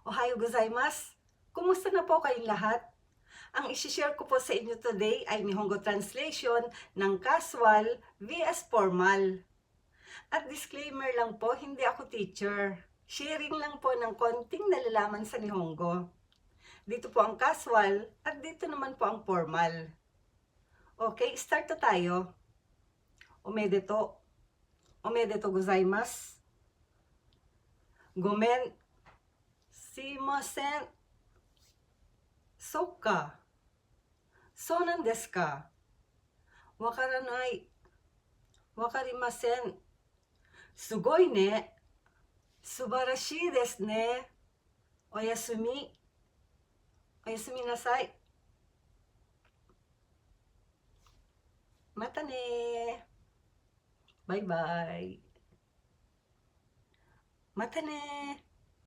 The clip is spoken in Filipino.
Ohayo gozaimasu! Kumusta na po kayong lahat? Ang isi-share ko po sa inyo today ay Nihongo translation ng casual vs formal. At disclaimer lang po, hindi ako teacher. Sharing lang po ng konting nalalaman sa Nihongo. Dito po ang casual at dito naman po ang formal. Okay, start na tayo. Omedeto. Omedeto gozaimasu. Gomen. Sumimasen. Sokka. So nan desu ka? Wakaranai. Wakarimasen. Sugoi ne. Subarashii desu ne. Oyasumi. Oyasumi nasai. Mata ne. Bye bye. Mata ne.